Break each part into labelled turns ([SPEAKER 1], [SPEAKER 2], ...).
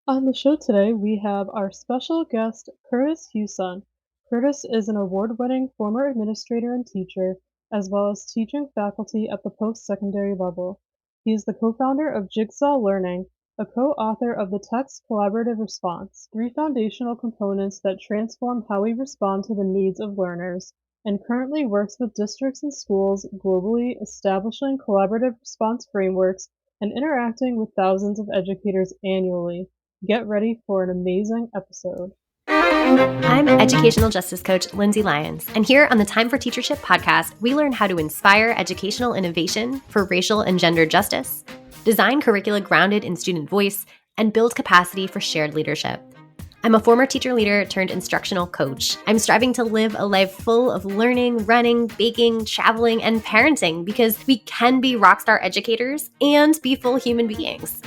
[SPEAKER 1] On the show today, we have our special guest, Kurtis Hewson. Kurtis is an award-winning former administrator and teacher, as well as teaching faculty at the post-secondary level. He is the co-founder of Jigsaw Learning, a co-author of the text Collaborative Response, three foundational components that transform how we respond to the needs of learners, and currently works with districts and schools globally establishing collaborative response frameworks and interacting with thousands of educators annually. Get ready for an amazing episode.
[SPEAKER 2] I'm educational justice coach Lindsay Lyons, and here on the Time for Teachership podcast, we learn how to inspire educational innovation for racial and gender justice, design curricula grounded in student voice, and build capacity for shared leadership. I'm a former teacher leader turned instructional coach. I'm striving to live a life full of learning, running, baking, traveling, and parenting because we can be rockstar educators and be full human beings.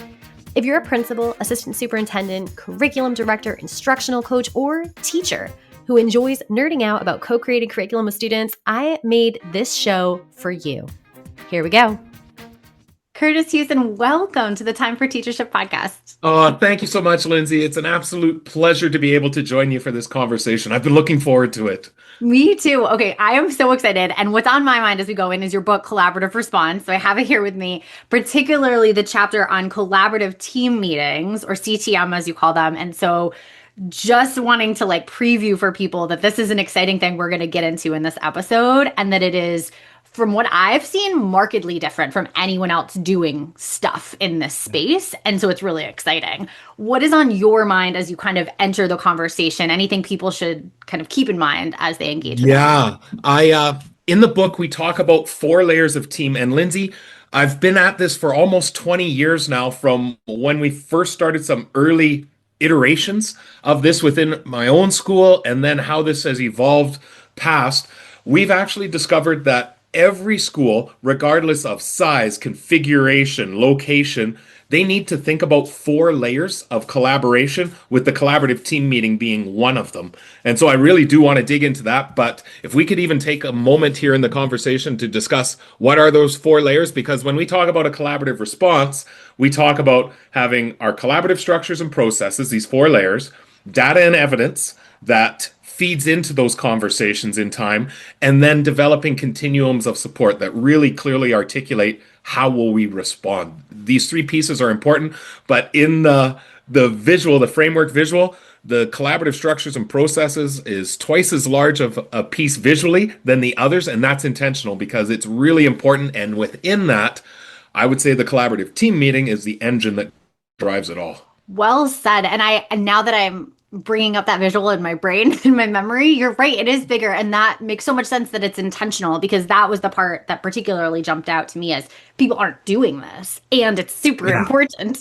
[SPEAKER 2] If you're a principal, assistant superintendent, curriculum director, instructional coach, or teacher who enjoys nerding out about co-created curriculum with students, I made this show for you. Here we go. Kurtis Hewson, welcome to the Time for Teachership podcast.
[SPEAKER 3] Oh, thank you so much, Lindsay. It's an absolute pleasure to be able to join you for this conversation. I've been looking forward to it.
[SPEAKER 2] Me too. Okay, I am so excited. And what's on my mind as we go in is your book, Collaborative Response. So I have it here with me, particularly the chapter on collaborative team meetings, or CTM as you call them. And so just wanting to preview for people that this is an exciting thing we're going to get into in this episode, and that it is, from what I've seen, markedly different from anyone else doing stuff in this space. And so it's really exciting. What is on your mind as you kind of enter the conversation? Anything people should kind of keep in mind as they engage with
[SPEAKER 3] I in the book, we talk about 4 layers of team. And Lindsay, I've been at this for almost 20 years now, from when we first started some early iterations of this within my own school, and then how this has evolved past. We've actually discovered that every school, regardless of size, configuration, location, they need to think about 4 layers of collaboration, with the collaborative team meeting being one of them. And so I really do want to dig into that. But if we could even take a moment here in the conversation to discuss what are those 4 layers, because when we talk about a collaborative response, we talk about having our collaborative structures and processes, these 4 layers, data and evidence that feeds into those conversations in time, and then developing continuums of support that really clearly articulate how will we respond. These 3 pieces are important, but in the visual, the framework visual, the collaborative structures and processes is twice as large of a piece visually than the others, and that's intentional because it's really important. And within that, I would say the collaborative team meeting is the engine that drives it all.
[SPEAKER 2] Well said. And now that I'm bringing up that visual in my brain in my memory, you're right, it is bigger, and that makes so much sense that it's intentional, because that was the part that particularly jumped out to me as people aren't doing this, and it's super important.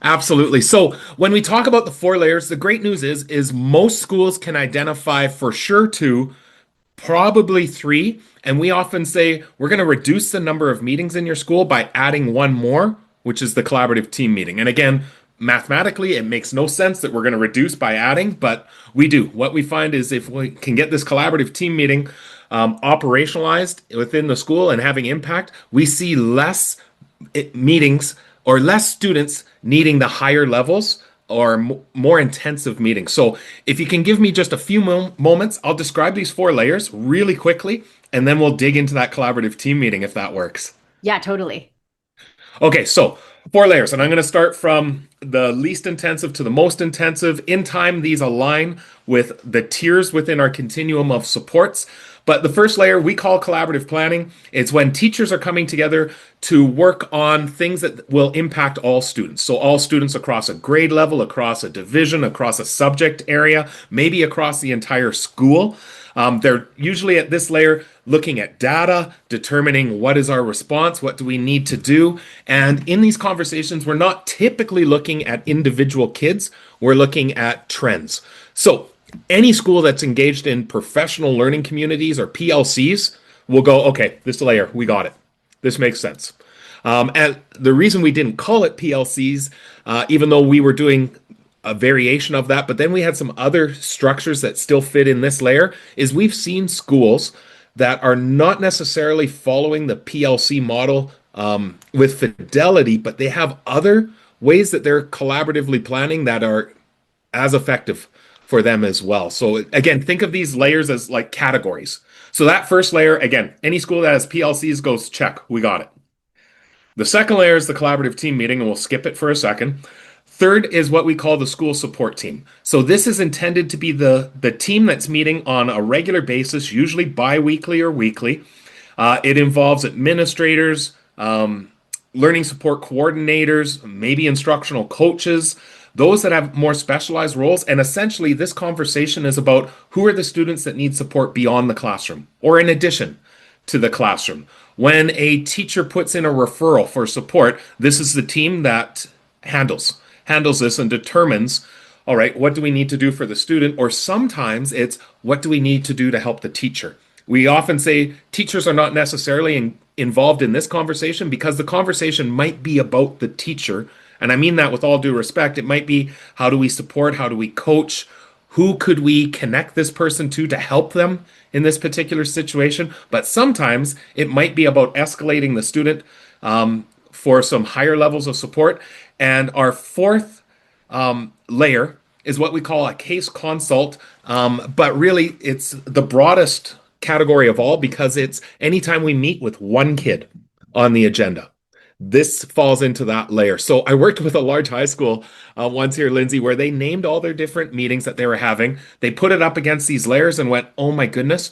[SPEAKER 3] Absolutely. So when we talk about the 4 layers, the great news is most schools can identify for sure 2, probably 3, and we often say we're going to reduce the number of meetings in your school by adding one more, which is the collaborative team meeting. And again, mathematically, it makes no sense that we're going to reduce by adding, but we do. What we find is if we can get this collaborative team meeting operationalized within the school and having impact, we see less meetings or less students needing the higher levels or more intensive meetings. So if you can give me just a few moments, I'll describe these 4 layers really quickly, and then we'll dig into that collaborative team meeting if that works.
[SPEAKER 2] Yeah, totally.
[SPEAKER 3] Okay, so 4 layers, and I'm going to start from the least intensive to the most intensive. In time, these align with the tiers within our continuum of supports. But the first layer we call collaborative planning. It's when teachers are coming together to work on things that will impact all students. So all students across a grade level, across a division, across a subject area, maybe across the entire school. They're usually at this layer looking at data, determining what is our response, what do we need to do. And in these conversations, we're not typically looking at individual kids, we're looking at trends. So any school that's engaged in professional learning communities or PLCs will go, okay, this layer, we got it. This makes sense. And the reason we didn't call it PLCs, even though we were doing a variation of that, but then we had some other structures that still fit in this layer, is we've seen schools that are not necessarily following the PLC model with fidelity, but they have other ways that they're collaboratively planning that are as effective for them as well. So again, think of these layers as like categories. So that first layer, again, any school that has PLCs goes check, we got it. The second layer is the collaborative team meeting, and we'll skip it for a second. Third is what we call the school support team. So this is intended to be the team that's meeting on a regular basis, usually bi-weekly or weekly. It involves administrators, learning support coordinators, maybe instructional coaches, those that have more specialized roles. And essentially, this conversation is about who are the students that need support beyond the classroom or in addition to the classroom. When a teacher puts in a referral for support, this is the team that handles this and determines, all right, what do we need to do for the student? Or sometimes it's what do we need to do to help the teacher? We often say teachers are not necessarily involved in this conversation because the conversation might be about the teacher. And I mean that with all due respect. It might be how do we support? How do we coach? Who could we connect this person to help them in this particular situation? But sometimes it might be about escalating the student for some higher levels of support. And our fourth layer is what we call a case consult. But really, it's the broadest category of all because it's anytime we meet with one kid on the agenda. This falls into that layer. So I worked with a large high school once here, Lindsay, where they named all their different meetings that they were having. They put it up against these layers and went, oh my goodness,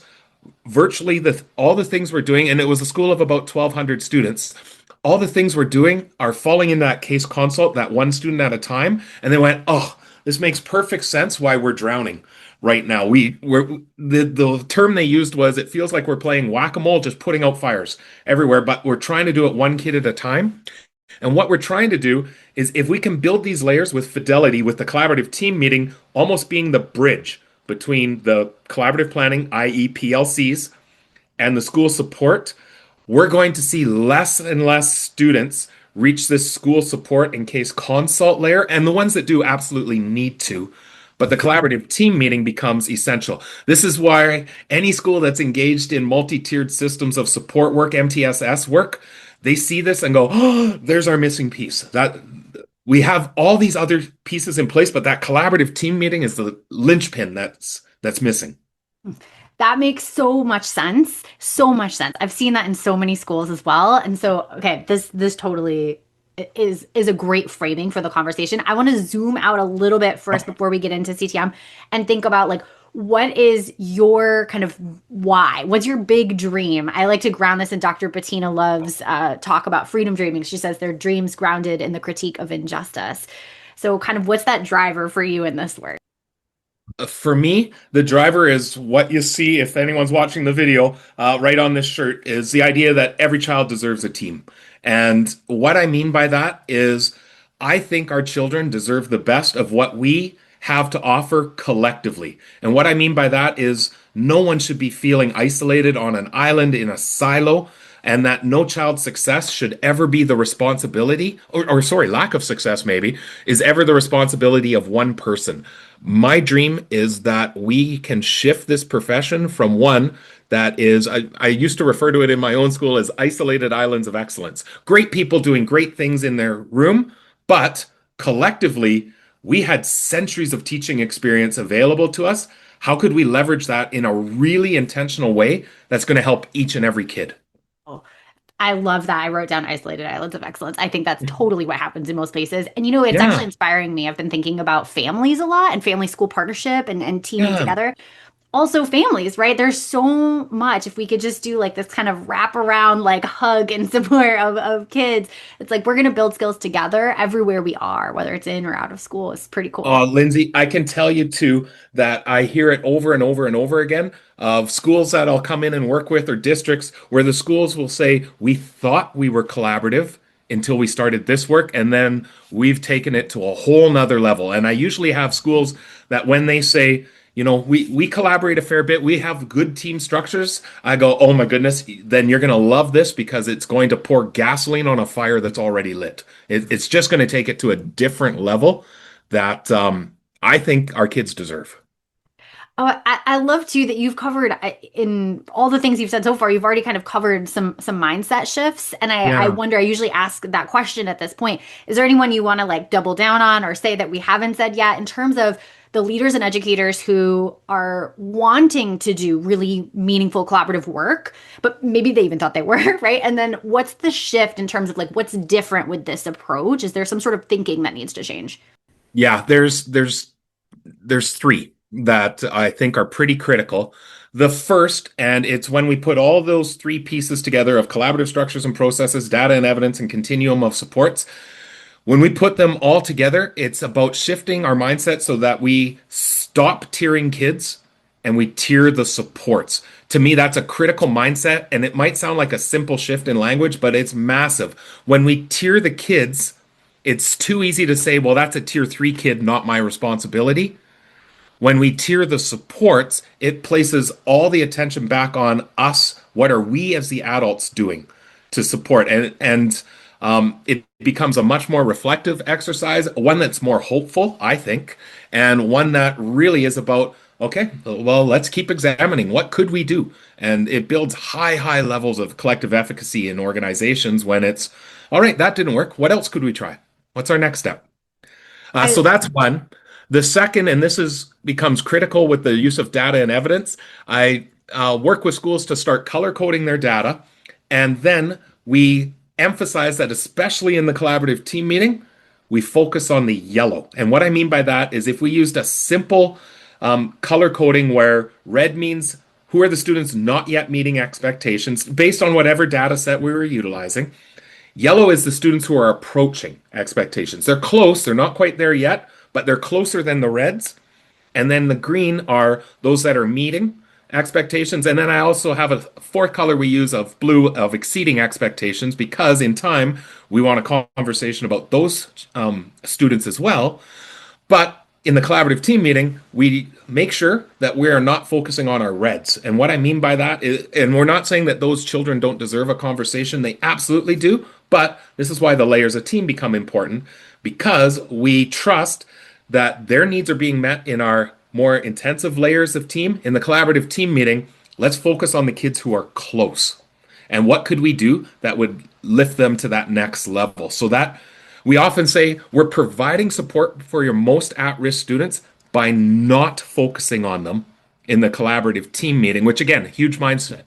[SPEAKER 3] virtually all the things we're doing, and it was a school of about 1,200 students. All the things we're doing are falling in that case consult, that one student at a time. And they went, oh, this makes perfect sense why we're drowning right now. The term they used was it feels like we're playing whack-a-mole, just putting out fires everywhere, but we're trying to do it one kid at a time. And what we're trying to do is if we can build these layers with fidelity, with the collaborative team meeting almost being the bridge between the collaborative planning, i.e. PLCs, and the school support, we're going to see less and less students reach this school support and case consult layer, and the ones that do absolutely need to. But the collaborative team meeting becomes essential. This is why any school that's engaged in multi-tiered systems of support work, MTSS work, they see this and go, oh, there's our missing piece. That we have all these other pieces in place, but that collaborative team meeting is the linchpin that's missing.
[SPEAKER 2] That makes so much sense. So much sense. I've seen that in so many schools as well. And so, okay, this totally is a great framing for the conversation. I want to zoom out a little bit first before we get into CTM and think about like what is your kind of why? What's your big dream? I like to ground this in Dr. Bettina Love's talk about freedom dreaming. She says their dreams grounded in the critique of injustice. So kind of what's that driver for you in this work?
[SPEAKER 3] For me, the driver is what you see if anyone's watching the video right on this shirt is the idea that every child deserves a team. And what I mean by that is I think our children deserve the best of what we have to offer collectively. And what I mean by that is no one should be feeling isolated on an island in a silo, and that no child's success should ever be the responsibility, or sorry, lack of success maybe, is ever the responsibility of one person. My dream is that we can shift this profession from one that is, I used to refer to it in my own school as isolated islands of excellence. Great people doing great things in their room, but collectively, we had centuries of teaching experience available to us. How could we leverage that in a really intentional way that's going to help each and every kid?
[SPEAKER 2] Oh, I love that. I wrote down isolated islands of excellence. I think that's totally what happens in most places. And you know, it's actually
[SPEAKER 3] Yeah,
[SPEAKER 2] inspiring me. I've been thinking about families a lot and family school partnership and teaming
[SPEAKER 3] yeah.
[SPEAKER 2] together. Also families, right? There's so much. If we could just do like this kind of wrap around, like hug and support of kids, it's like we're going to build skills together everywhere we are, whether it's in or out of school. It's pretty cool.
[SPEAKER 3] Lindsay, I can tell you too that I hear it over and over and over again of schools that I'll come in and work with or districts where the schools will say, we thought we were collaborative until we started this work, and then we've taken it to a whole nother level. And I usually have schools that when they say, you know, we collaborate a fair bit, we have good team structures, I go, oh my goodness, then you're going to love this because it's going to pour gasoline on a fire that's already lit. It's just going to take it to a different level that I think our kids deserve.
[SPEAKER 2] Oh, I love too that you've covered in all the things you've said so far. You've already kind of covered some mindset shifts, and I
[SPEAKER 3] Yeah.
[SPEAKER 2] wonder. I usually ask that question at this point. Is there anyone you want to like double down on or say that we haven't said yet in terms of the leaders and educators who are wanting to do really meaningful collaborative work, but maybe they even thought they were, right? And then what's the shift in terms of like what's different with this approach? Is there some sort of thinking that needs to change?
[SPEAKER 3] Yeah, there's three that I think are pretty critical. The first, and it's when we put all those three pieces together of collaborative structures and processes, data and evidence, and continuum of supports. When we put them all together, it's about shifting our mindset so that we stop tiering kids and we tier the supports. To me, that's a critical mindset, and it might sound like a simple shift in language, but it's massive. When we tier the kids, it's too easy to say, well, that's a tier three kid, not my responsibility. When we tier the supports, it places all the attention back on us. What are we as the adults doing to support? And it becomes a much more reflective exercise, one that's more hopeful, I think, and one that really is about, okay, well, let's keep examining what could we do? And it builds high levels of collective efficacy in organizations when it's, all right, that didn't work. What else could we try? What's our next step? So
[SPEAKER 2] I
[SPEAKER 3] that's one. The second, and this is becomes critical with the use of data and evidence, I work with schools to start color coding their data, and then we emphasize that, especially in the collaborative team meeting, we focus on the yellow. And what I mean by that is if we used a simple color coding where red means who are the students not yet meeting expectations based on whatever data set we were utilizing. Yellow is the students who are approaching expectations. They're close, they're not quite there yet, but they're closer than the reds. And then the green are those that are meeting expectations. And then I also have a fourth color we use of blue of exceeding expectations because in time we want a conversation about those students as well. But in the collaborative team meeting, we make sure that we are not focusing on our reds. And what I mean by that is, and we're not saying that those children don't deserve a conversation, they absolutely do. But this is why the layers of team become important because we trust that their needs are being met in our more intensive layers of team. In the collaborative team meeting, let's focus on the kids who are close. And what could we do that would lift them to that next level? So that we often say we're providing support for your most at-risk students by not focusing on them in the collaborative team meeting, which again, huge mindset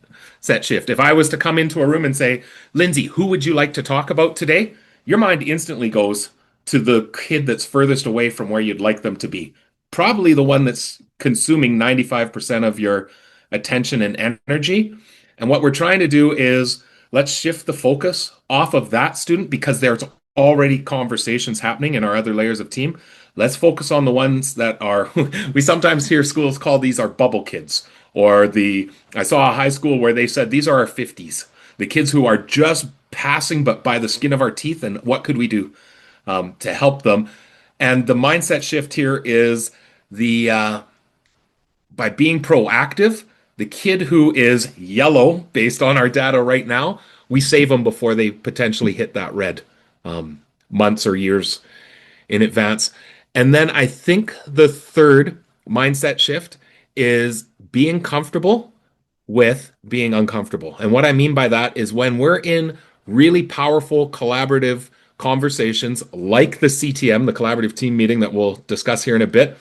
[SPEAKER 3] shift. If I was to come into a room and say, Lindsay, who would you like to talk about today? Your mind instantly goes to the kid that's furthest away from where you'd like them to be. Probably the one that's consuming 95% of your attention and energy. And what we're trying to do is let's shift the focus off of that student because there's already conversations happening in our other layers of team. Let's focus on the ones that are, we sometimes hear schools call these our bubble kids. I saw a high school where they said these are our 50s, the kids who are just passing but by the skin of our teeth. And what could we do to help them? And the mindset shift here is the by being proactive, the kid who is yellow, based on our data right now, we save them before they potentially hit that red months or years in advance. And then I think the third mindset shift is being comfortable with being uncomfortable. And what I mean by that is when we're in really powerful collaborative conversations like the CTM, the collaborative team meeting that we'll discuss here in a bit,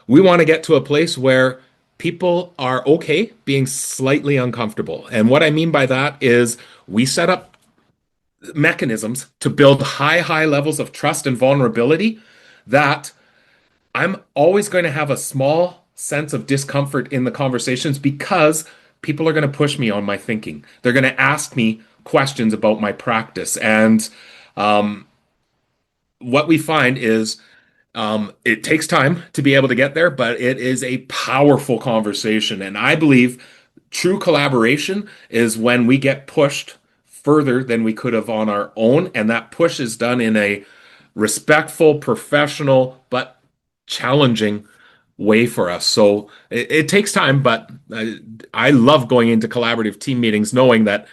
[SPEAKER 3] we want to get to a place where people are okay being slightly uncomfortable. And what I mean by that is we set up mechanisms to build high levels of trust and vulnerability that I'm always going to have a small sense of discomfort in the conversations because people are going to push me on my thinking. They're going to ask me questions about my practice. And what we find is it takes time to be able to get there, but it is a powerful conversation. And I believe true collaboration is when we get pushed further than we could have on our own. And that push is done in a respectful, professional, but challenging way for us. So it takes time, but I love going into collaborative team meetings knowing that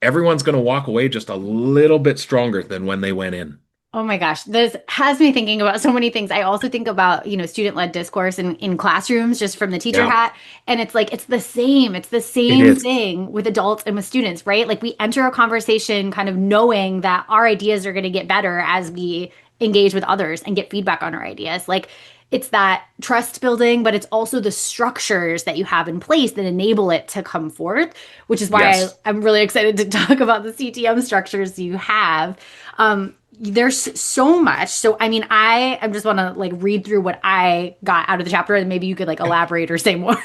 [SPEAKER 3] everyone's going to walk away just a little bit stronger than when they went in.
[SPEAKER 2] Oh my gosh, this has me thinking about so many things. I also think about, student-led discourse in classrooms just from the teacher
[SPEAKER 3] Yeah,
[SPEAKER 2] hat. And it's like, it's the same. It's the
[SPEAKER 3] it
[SPEAKER 2] same
[SPEAKER 3] is.
[SPEAKER 2] thing with adults and with students, right? Like we enter a conversation kind of knowing that our ideas are going to get better as we engage with others and get feedback on our ideas. Like it's that trust building, but it's also the structures that you have in place that enable it to come forth, which is why
[SPEAKER 3] Yes.
[SPEAKER 2] I'm really excited to talk about the CTM structures you have. There's so much. So, I mean, I just want to like read through what I got out of the chapter and maybe you could like elaborate or say more.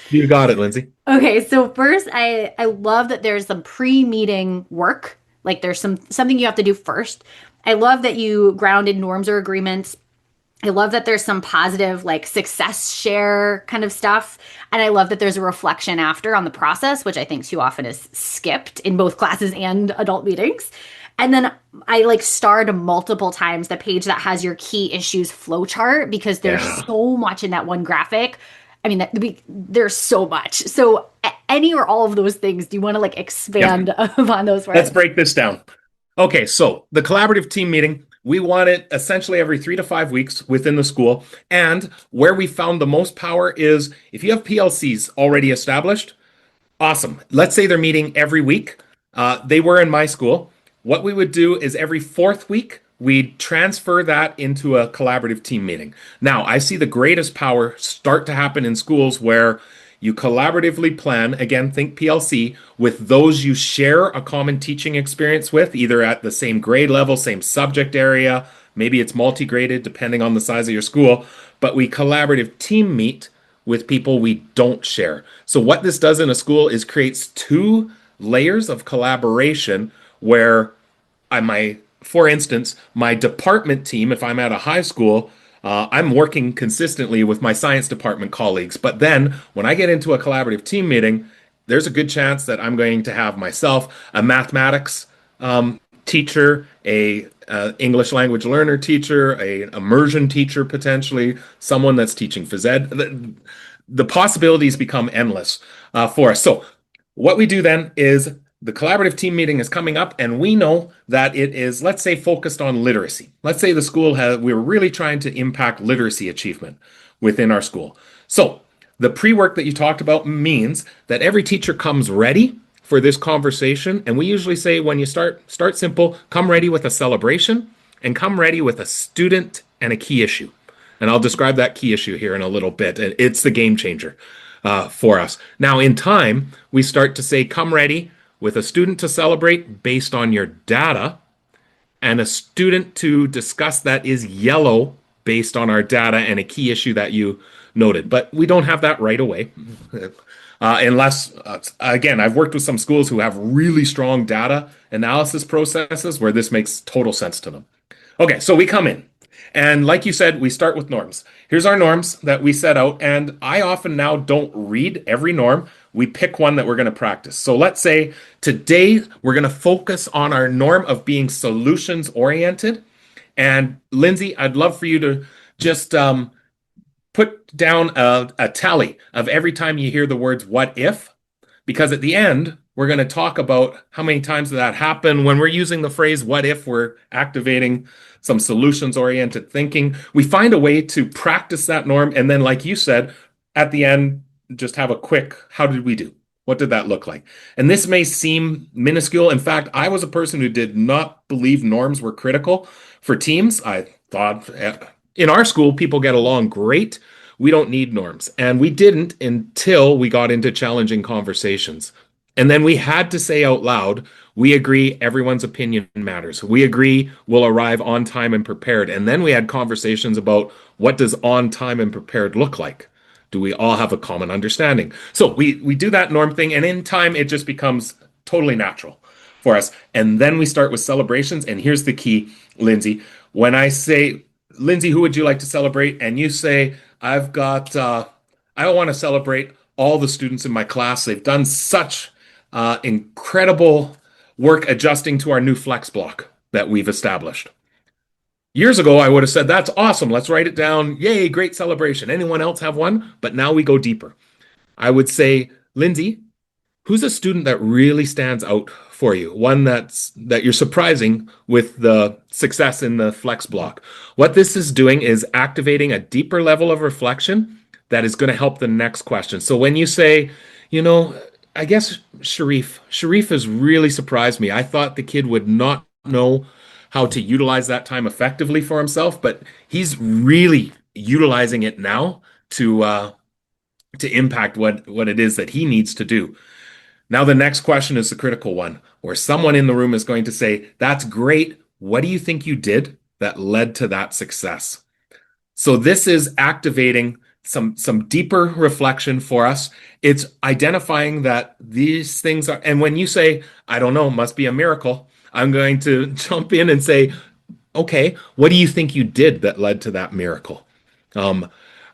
[SPEAKER 3] You got it, Lindsay.
[SPEAKER 2] Okay, so first I love that there's some pre-meeting work. Like there's something you have to do first. I love that you grounded norms or agreements. I love that there's some positive like success share kind of stuff. And I love that there's a reflection after on the process, which I think too often is skipped in both classes and adult meetings. And then I like starred multiple times the page that has your key issues flowchart because there's
[SPEAKER 3] Yeah.
[SPEAKER 2] so much in that one graphic. I mean, there's so much. So any or all of those things, do you want to like
[SPEAKER 3] Yeah.
[SPEAKER 2] expand upon those for
[SPEAKER 3] Let's
[SPEAKER 2] us?
[SPEAKER 3] break this down. Okay, so the collaborative team meeting, we want it essentially every 3 to 5 weeks within the school. And where we found the most power is if you have PLCs already established, awesome. Let's say they're meeting every week. They were in my school. What we would do is every fourth week, we'd transfer that into a collaborative team meeting. Now, I see the greatest power start to happen in schools where you collaboratively plan, again, think PLC, with those you share a common teaching experience with, either at the same grade level, same subject area, maybe it's multi-graded depending on the size of your school, but we collaborative team meet with people we don't share. So what this does in a school is creates two layers of collaboration where for instance, my department team, if I'm at a high school, I'm working consistently with my science department colleagues. But then when I get into a collaborative team meeting, there's a good chance that I'm going to have myself a mathematics teacher, a English language learner teacher, a immersion teacher potentially, someone that's teaching phys ed. The possibilities become endless for us. So what we do then is the collaborative team meeting is coming up, and we know that it is, let's say, focused on literacy. Let's say the school has, we were really trying to impact literacy achievement within our school. So the pre-work that you talked about means that every teacher comes ready for this conversation. And we usually say when you start simple, come ready with a celebration and come ready with a student and a key issue. And I'll describe that key issue here in a little bit. It's the game changer for us. Now, in time, we start to say, come ready with a student to celebrate based on your data and a student to discuss that is yellow based on our data and a key issue that you noted. But we don't have that right away. Unless, again, I've worked with some schools who have really strong data analysis processes where this makes total sense to them. Okay, so we come in. And like you said, we start with norms. Here's our norms that we set out. And I often now don't read every norm. We pick one that we're going to practice. So let's say today we're going to focus on our norm of being solutions oriented. And Lindsay, I'd love for you to just put down a tally of every time you hear the words what if, because at the end, we're going to talk about how many times did that happen. When we're using the phrase what if, we're activating some solutions oriented thinking. We find a way to practice that norm. And then, like you said, at the end, just have a quick, how did we do? What did that look like? And this may seem minuscule. In fact, I was a person who did not believe norms were critical for teams. I thought in our school, people get along great. We don't need norms. And we didn't until we got into challenging conversations. And then we had to say out loud, we agree everyone's opinion matters. We agree we'll arrive on time and prepared. And then we had conversations about what does on time and prepared look like? Do we all have a common understanding? So we do that norm thing, and in time it just becomes totally natural for us. And then we start with celebrations. And here's the key, Lindsay. When I say, Lindsay, who would you like to celebrate? And you say, I want to celebrate all the students in my class. They've done such incredible work adjusting to our new flex block that we've established. Years ago, I would have said, that's awesome. Let's write it down. Yay, great celebration. Anyone else have one? But now we go deeper. I would say, Lindsay, who's a student that really stands out for you, one that you're surprising with the success in the flex block. What this is doing is activating a deeper level of reflection that is going to help the next question. So when you say, you know, I guess Sharif has really surprised me. I thought the kid would not know how to utilize that time effectively for himself, but he's really utilizing it now to impact what it is that he needs to do. Now, the next question is the critical one, where someone in the room is going to say, that's great. What do you think you did that led to that success? So this is activating some deeper reflection for us. It's identifying that these things are, and when you say, I don't know, must be a miracle, I'm going to jump in and say, okay, what do you think you did that led to that miracle? Um,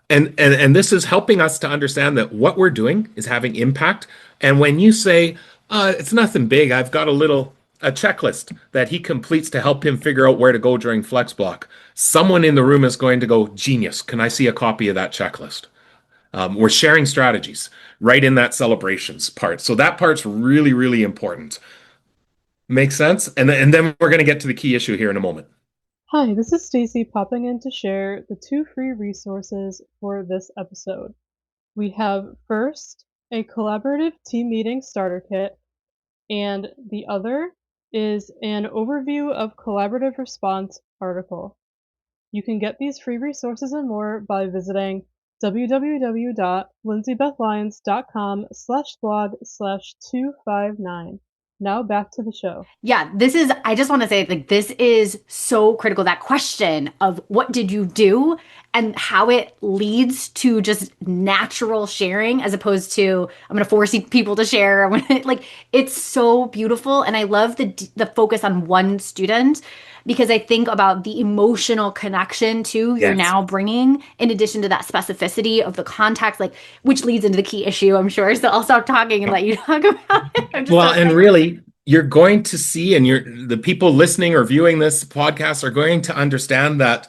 [SPEAKER 3] and this is helping us to understand that what we're doing is having impact. And when you say it's nothing big, I've got a checklist that he completes to help him figure out where to go during flex block. Someone in the room is going to go, genius. Can I see a copy of that checklist? We're sharing strategies right in that celebrations part. So that part's really, really important. Makes sense? And then we're going to get to the key issue here in a moment.
[SPEAKER 1] Hi, this is Stacy popping in to share the two free resources for this episode. We have first a collaborative team meeting starter kit, and the other is an overview of collaborative response article. You can get these free resources and more by visiting www.lindsaybethlyons.com/blog/259. Now back to the show.
[SPEAKER 4] Yeah, I just want to say, like, this is so critical. That question of what did you do and how it leads to just natural sharing as opposed to, I'm going to force people to share. Like, it's so beautiful. And I love the focus on one student because I think about the emotional connection too you're
[SPEAKER 3] Yes.
[SPEAKER 4] now bringing in addition to that specificity of the context, like, which leads into the key issue, I'm sure. So I'll stop talking and let you talk about it. I'm just
[SPEAKER 3] Well,
[SPEAKER 4] so
[SPEAKER 3] and
[SPEAKER 4] excited.
[SPEAKER 3] really, you're going to see, and the people listening or viewing this podcast are going to understand that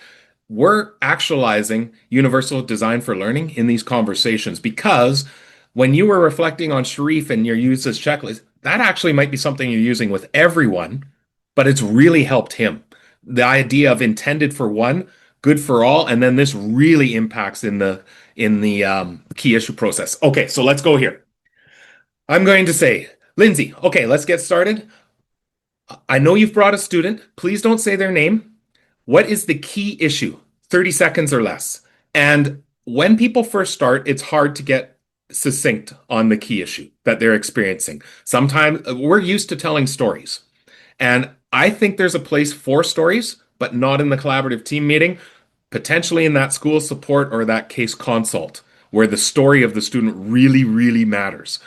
[SPEAKER 3] we're actualizing universal design for learning in these conversations because when you were reflecting on Sharif and your use as checklist, that actually might be something you're using with everyone, but it's really helped him. The idea of intended for one, good for all, and then this really impacts in the key issue process. Okay, so let's go here. I'm going to say, Lindsay, okay, let's get started. I know you've brought a student. Please don't say their name. What is the key issue? 30 seconds or less. And when people first start, it's hard to get succinct on the key issue that they're experiencing. Sometimes we're used to telling stories. And I think there's a place for stories, but not in the collaborative team meeting, potentially in that school support or that case consult, where the story of the student really, really matters.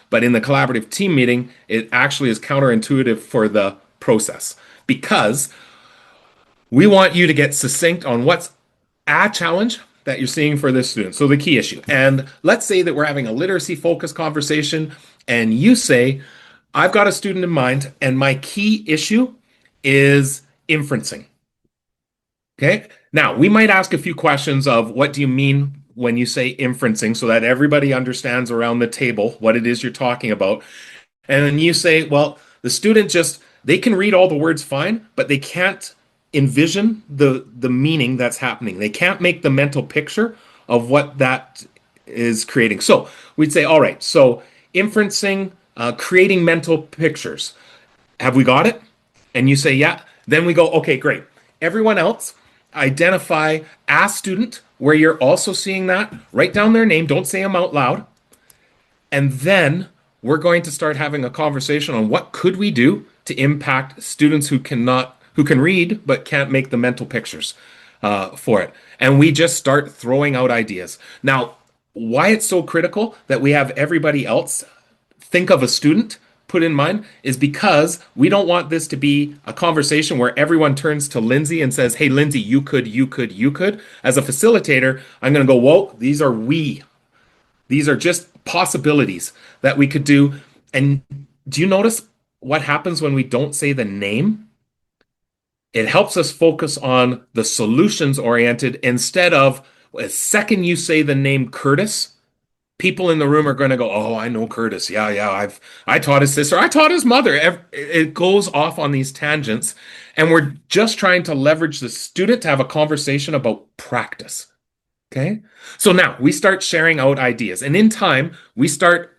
[SPEAKER 3] But in the collaborative team meeting, it actually is counterintuitive for the process because we want you to get succinct on what's a challenge that you're seeing for this student. So the key issue. And let's say that we're having a literacy focused conversation and you say, I've got a student in mind and my key issue is inferencing. Okay. Now we might ask a few questions of what do you mean when you say inferencing so that everybody understands around the table what it is you're talking about. And then you say, well, the student they can read all the words fine, but they can't envision the meaning that's happening. They can't make the mental picture of what that is creating. So we'd say, all right, so inferencing, creating mental pictures. Have we got it? And you say, yeah. Then we go, okay, great. Everyone else, identify a student where you're also seeing that. Write down their name. Don't say them out loud. And then we're going to start having a conversation on what could we do to impact students who can read but can't make the mental pictures for it. And we just start throwing out ideas. Now, why it's so critical that we have everybody else think of a student put in mind is because we don't want this to be a conversation where everyone turns to Lindsay and says, hey, Lindsay, you could, you could, you could. As a facilitator, I'm going to go, whoa, these are we. These are just possibilities that we could do. And do you notice what happens when we don't say the name? It helps us focus on the solutions oriented instead of a second you say the name Kurtis, people in the room are going to go, "Oh, I know Kurtis. Yeah, yeah, I taught his sister. I taught his mother." It goes off on these tangents, and we're just trying to leverage the student to have a conversation about practice. Okay. So now we start sharing out ideas, and in time, we start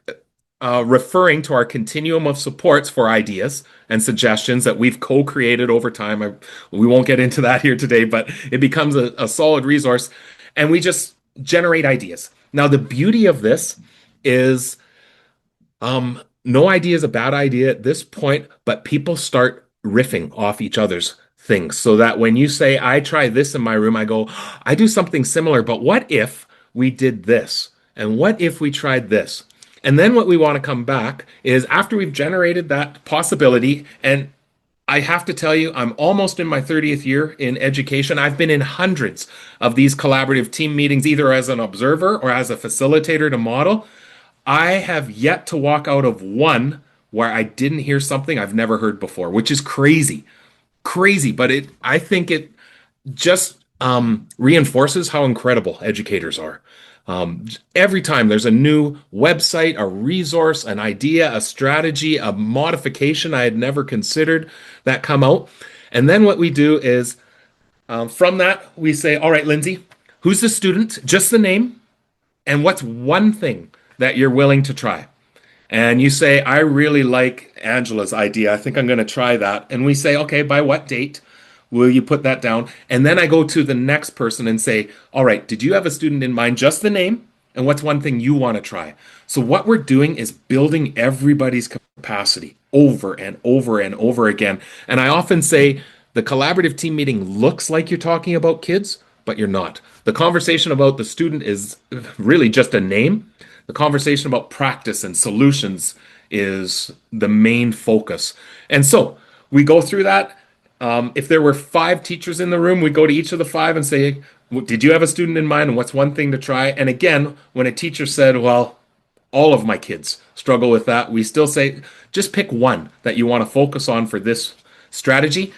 [SPEAKER 3] referring to our continuum of supports for ideas and suggestions that we've co-created over time. We won't get into that here today, but it becomes a solid resource, and we just generate ideas. Now, the beauty of this is no idea is a bad idea at this point, but people start riffing off each other's things so that when you say, I try this in my room, I go, I do something similar, but what if we did this? And what if we tried this? And then what we want to come back is after we've generated that possibility, and I have to tell you, I'm almost in my 30th year in education. I've been in hundreds of these collaborative team meetings, either as an observer or as a facilitator to model. I have yet to walk out of one where I didn't hear something I've never heard before, which is crazy. Crazy, but I think it just reinforces how incredible educators are. Every time there's a new website, a resource, an idea, a strategy, a modification I had never considered that come out. And then what we do is from that, we say, all right, Lindsay, who's the student? Just the name. And what's one thing that you're willing to try? And you say, I really like Angela's idea. I think I'm going to try that. And we say, okay, by what date will you put that down? And then I go to the next person and say, all right, did you have a student in mind? Just the name. And what's one thing you want to try? So what we're doing is building everybody's capacity over and over and over again. And I often say the collaborative team meeting looks like you're talking about kids, but you're not. The conversation about the student is really just a name. The conversation about practice and solutions is the main focus. And so we go through that. If there were 5 teachers in the room, we go to each of the 5 and say, did you have a student in mind and what's one thing to try? And again, when a teacher said, well, all of my kids struggle with that, we still say, just pick one that you want to focus on for this strategy.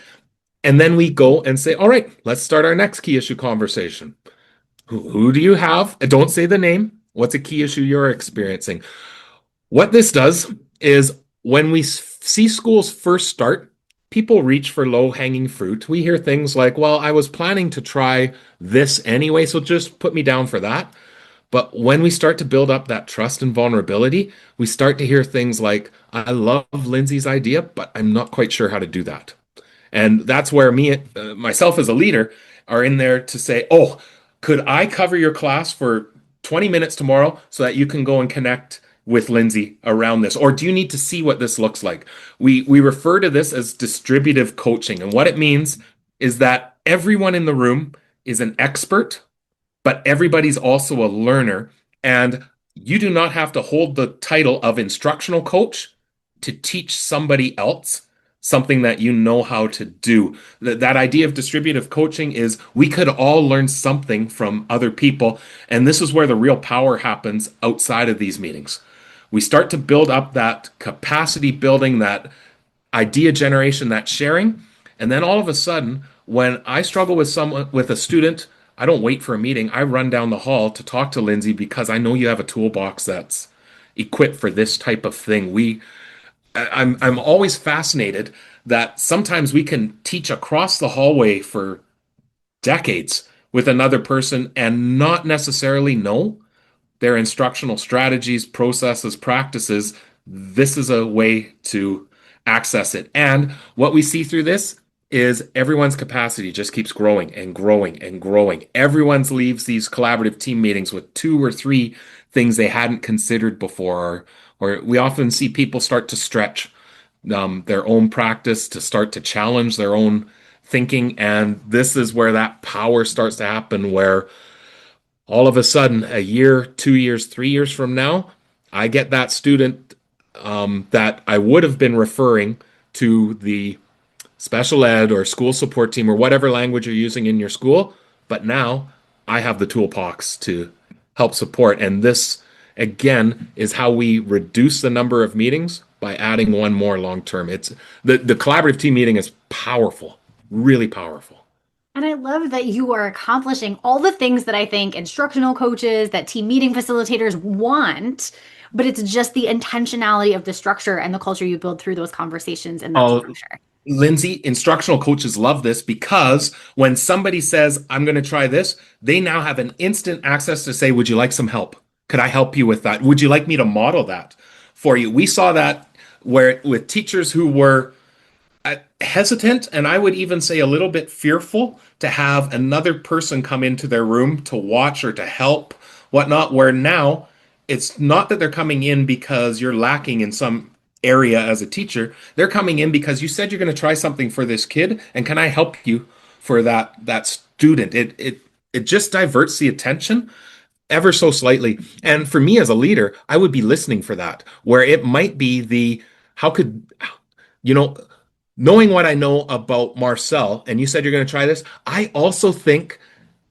[SPEAKER 3] And then we go and say, all right, let's start our next key issue conversation. Who do you have? Don't say the name. What's a key issue you're experiencing? What this does is when we see schools first start, people reach for low-hanging fruit. We hear things like, well, I was planning to try this anyway, so just put me down for that. But when we start to build up that trust and vulnerability, we start to hear things like, I love Lindsay's idea, but I'm not quite sure how to do that. And that's where myself as a leader, are in there to say, oh, could I cover your class for 20 minutes tomorrow so that you can go and connect with Lindsay around this? Or do you need to see what this looks like? We refer to this as distributive coaching. And what it means is that everyone in the room is an expert, but everybody's also a learner. And you do not have to hold the title of instructional coach to teach somebody else something that you know how to do. That idea of distributive coaching is we could all learn something from other people. And this is where the real power happens outside of these meetings. We start to build up that capacity building, that idea generation, that sharing. And then all of a sudden, when I struggle with a student, I don't wait for a meeting. I run down the hall to talk to Lindsay because I know you have a toolbox that's equipped for this type of thing. I'm always fascinated that sometimes we can teach across the hallway for decades with another person and not necessarily know their instructional strategies, processes, practices. This is a way to access it. And what we see through this is everyone's capacity just keeps growing and growing and growing. Everyone leaves these collaborative team meetings with 2 or 3 things they hadn't considered before, or we often see people start to stretch their own practice, to start to challenge their own thinking. And this is where that power starts to happen, where all of a sudden, a year, 2 years, 3 years from now, I get that student that I would have been referring to the special ed or school support team or whatever language you're using in your school. But now I have the toolbox to help support. And this, again, is how we reduce the number of meetings by adding one more long term. It's the collaborative team meeting is powerful, really powerful.
[SPEAKER 4] And I love that you are accomplishing all the things that I think instructional coaches, that team meeting facilitators want, but it's just the intentionality of the structure and the culture you build through those conversations and that
[SPEAKER 3] Oh,
[SPEAKER 4] structure.
[SPEAKER 3] Lindsay, instructional coaches love this because when somebody says, I'm going to try this, they now have an instant access to say, would you like some help? Could I help you with that? Would you like me to model that for you? We saw that where with teachers who were hesitant and I would even say a little bit fearful to have another person come into their room to watch or to help, whatnot, where now it's not that they're coming in because you're lacking in some area as a teacher. They're coming in because you said you're going to try something for this kid, and can I help you for that student? It just diverts the attention ever so slightly. And for me as a leader, I would be listening for that, where it might be the how could you know knowing what I know about Marcel, and you said you're going to try this, I also think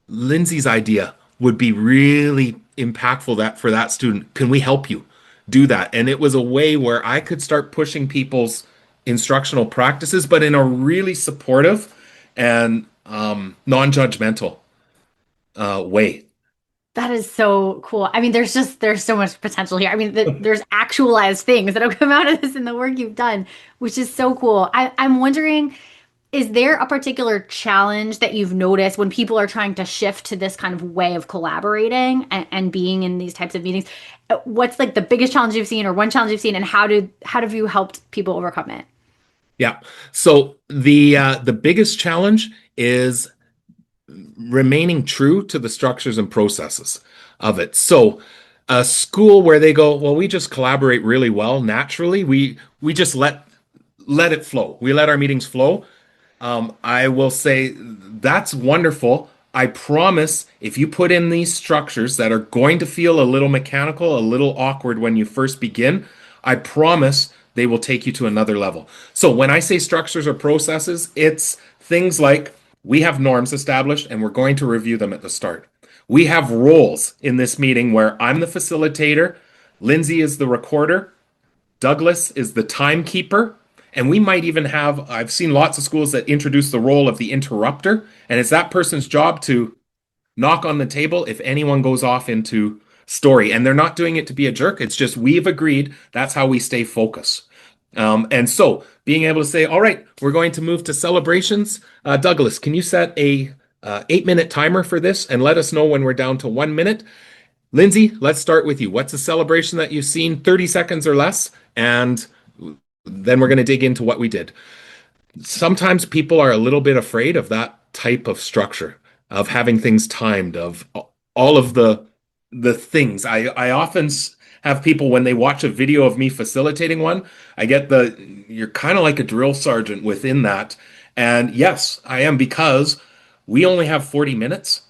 [SPEAKER 3] Lindsay's idea would be really impactful that for that student. Can we help you do that? And it was a way where I could start pushing people's instructional practices, but in a really supportive and non-judgmental way.
[SPEAKER 4] That is so cool. I mean, there's so much potential here. I mean, there's actualized things that have come out of this in the work you've done, which is so cool. I'm wondering, is there a particular challenge that you've noticed when people are trying to shift to this kind of way of collaborating and being in these types of meetings? What's like the biggest challenge you've seen or one challenge you've seen, and how have you helped people overcome it?
[SPEAKER 3] Yeah. So the biggest challenge is remaining true to the structures and processes of it. So a school where they go, well, we just collaborate really well naturally. We just let it flow. We let our meetings flow. I will say that's wonderful. I promise if you put in these structures that are going to feel a little mechanical, a little awkward when you first begin, I promise they will take you to another level. So when I say structures or processes, it's things like we have norms established and we're going to review them at the start. We have roles in this meeting where I'm the facilitator, Lindsay is the recorder, Douglas is the timekeeper, and we might even have, I've seen lots of schools that introduce the role of the interrupter, and it's that person's job to knock on the table if anyone goes off into story. And they're not doing it to be a jerk. It's just we've agreed that's how we stay focused. And so being able to say, all right, we're going to move to celebrations. Douglas, can you set a 8-minute timer for this and let us know when we're down to 1 minute? Lindsay, let's start with you. What's a celebration that you've seen 30 seconds or less? And then we're going to dig into what we did. Sometimes people are a little bit afraid of that type of structure, of having things timed, of all of the things. I often have people when they watch a video of me facilitating one, I get you're kind of like a drill sergeant within that. And yes, I am because we only have 40 minutes.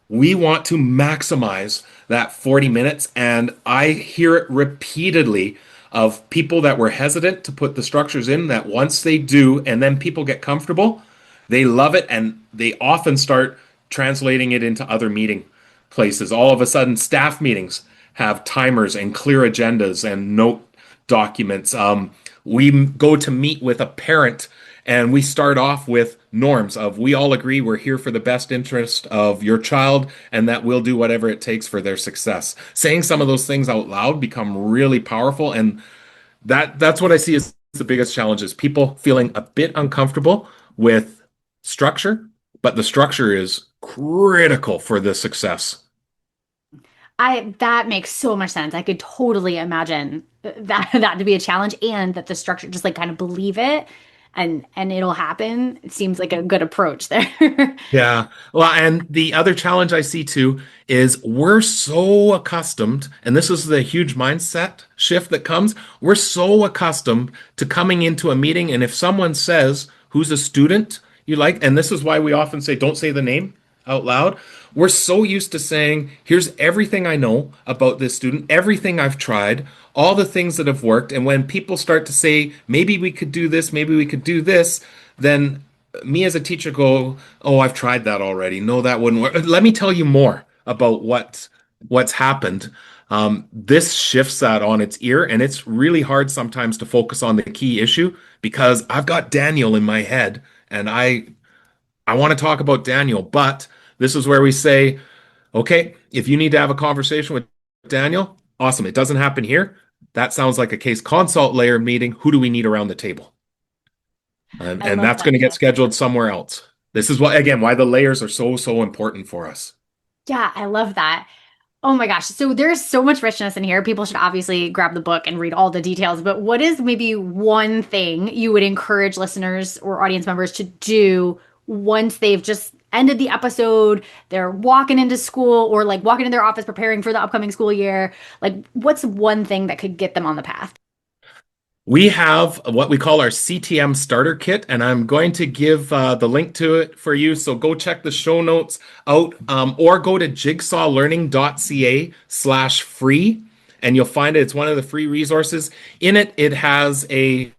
[SPEAKER 3] We want to maximize that 40 minutes. And I hear it repeatedly of people that were hesitant to put the structures in that once they do, and then people get comfortable, they love it. And they often start translating it into other meeting places. All of a sudden, staff meetings have timers and clear agendas and note documents. We go to meet with a parent and we start off with norms of we all agree we're here for the best interest of your child and that we'll do whatever it takes for their success. Saying some of those things out loud become really powerful, and that's what I see as the biggest challenge is people feeling a bit uncomfortable with structure, but the structure is critical for the success.
[SPEAKER 4] I That makes so much sense. I could totally imagine that to be a challenge, and that the structure just like kind of believe it and it'll happen. It seems like a good approach there.
[SPEAKER 3] Yeah. Well, and the other challenge I see too is we're so accustomed, and this is the huge mindset shift that comes. We're so accustomed to coming into a meeting, and if someone says who's a student you like, and this is why we often say don't say the name out loud. We're so used to saying, here's everything I know about this student, everything I've tried, all the things that have worked. And when people start to say, maybe we could do this, maybe we could do this, then me as a teacher go, oh, I've tried that already. No, that wouldn't work. Let me tell you more about what's happened. This shifts that on its ear, and it's really hard sometimes to focus on the key issue because I've got Daniel in my head, and I want to talk about Daniel, but this is where we say, okay, if you need to have a conversation with Daniel, awesome. It doesn't happen here. That sounds like a case consult layer meeting. Who do we need around the table?
[SPEAKER 4] I
[SPEAKER 3] And
[SPEAKER 4] love
[SPEAKER 3] that's
[SPEAKER 4] that.
[SPEAKER 3] going to get scheduled somewhere else. This is why the layers are so important for us.
[SPEAKER 4] Yeah, I love that. Oh my gosh. So there's so much richness in here. People should obviously grab the book and read all the details. But what is maybe one thing you would encourage listeners or audience members to do once they've just ended the episode, they're walking into school or like walking in their office preparing for the upcoming school year? Like, what's one thing that could get them on the path?
[SPEAKER 3] We have what we call our CTM Starter Kit, and I'm going to give the link to it for you. So go check the show notes out, or go to jigsawlearning.ca/free, and you'll find it. It's one of the free resources. In it, it has a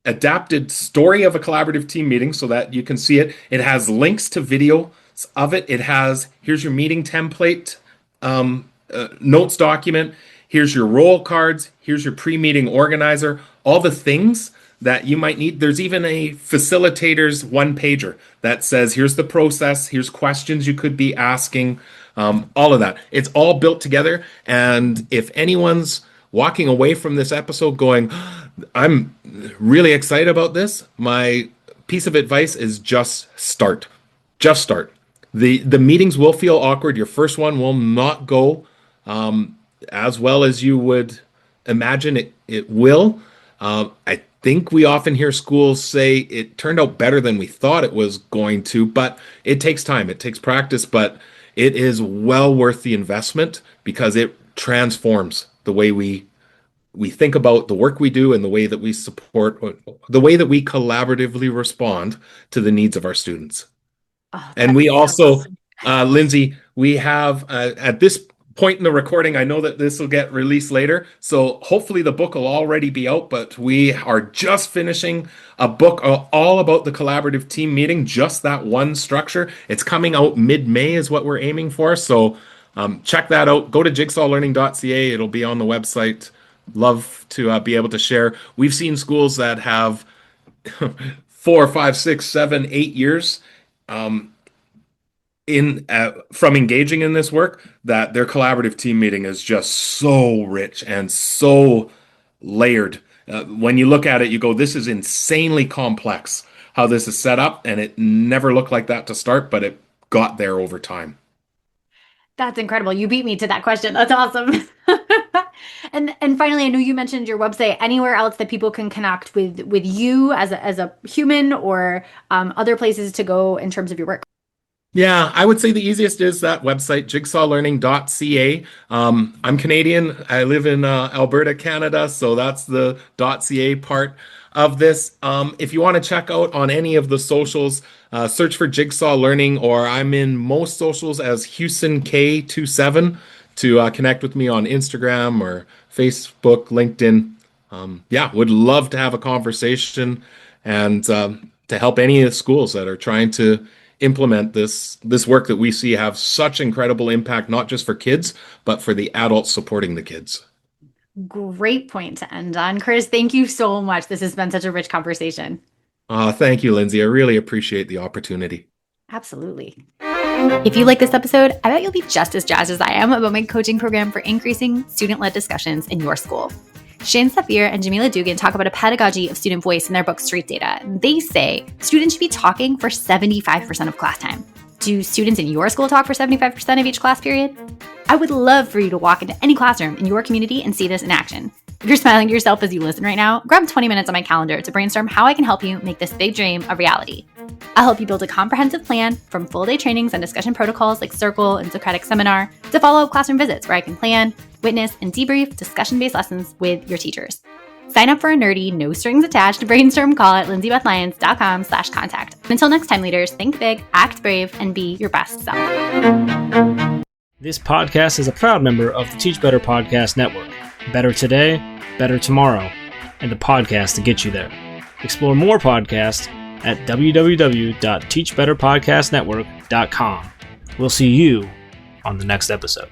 [SPEAKER 3] adapted story of a collaborative team meeting so that you can see it. It has links to videos of it. It has, here's your meeting template, notes document. Here's your roll cards. Here's your pre-meeting organizer. All the things that you might need. There's even a facilitator's one-pager that says, here's the process. Here's questions you could be asking. All of that. It's all built together. And if anyone's walking away from this episode going, I'm really excited about this, my piece of advice is just start. Just start. The meetings will feel awkward. Your first one will not go as well as you would imagine it will. I think we often hear schools say it turned out better than we thought it was going to, but it takes time. It takes practice, but it is well worth the investment because it transforms the way we think about the work we do and the way that we support, the way that we collaboratively respond to the needs of our students.
[SPEAKER 4] Oh,
[SPEAKER 3] And we also,
[SPEAKER 4] awesome.
[SPEAKER 3] Lindsay, we have at this point in the recording, I know that this will get released later, so hopefully the book will already be out, but we are just finishing a book all about the collaborative team meeting, just that one structure. It's coming out mid-May is what we're aiming for, so check that out. Go to jigsawlearning.ca. It'll be on the website. Love to be able to share. We've seen schools that have 4, 5, 6, 7, 8 years from engaging in this work, that their collaborative team meeting is just so rich and so layered. When you look at it, you go, this is insanely complex how this is set up, and it never looked like that to start, but it got there over time.
[SPEAKER 4] That's incredible. You beat me to that question. That's awesome. And finally, I know you mentioned your website. Anywhere else that people can connect with you as a human, or other places to go in terms of your work?
[SPEAKER 3] Yeah, I would say the easiest is that website, jigsawlearning.ca. I'm Canadian. I live in Alberta, Canada, so that's the .ca part of this. If you want to check out on any of the socials, search for Jigsaw Learning, or I'm in most socials as Hewson K27 to connect with me on Instagram or Facebook, LinkedIn. Yeah, would love to have a conversation and to help any of the schools that are trying to implement this work that we see have such incredible impact, not just for kids, but for the adults supporting the kids.
[SPEAKER 4] Great point to end on. Chris, thank you so much. This has been such a rich conversation.
[SPEAKER 3] Thank you, Lindsay. I really appreciate the opportunity.
[SPEAKER 4] Absolutely.
[SPEAKER 2] If you like this episode, I bet you'll be just as jazzed as I am about my coaching program for increasing student-led discussions in your school. Shane Safir and Jamila Dugan talk about a pedagogy of student voice in their book, Street Data. They say students should be talking for 75% of class time. Do students in your school talk for 75% of each class period? I would love for you to walk into any classroom in your community and see this in action. If you're smiling to yourself as you listen right now, grab 20 minutes on my calendar to brainstorm how I can help you make this big dream a reality. I'll help you build a comprehensive plan, from full-day trainings and discussion protocols like Circle and Socratic Seminar to follow-up classroom visits where I can plan, witness, and debrief discussion-based lessons with your teachers. Sign up for a nerdy, no-strings-attached brainstorm call at lindsaybethlyons.com/contact. Until next time, leaders, think big, act brave, and be your best self.
[SPEAKER 5] This podcast is a proud member of the Teach Better Podcast Network. Better today, better tomorrow, and the podcast to get you there. Explore more podcasts at www.teachbetterpodcastnetwork.com. We'll see you on the next episode.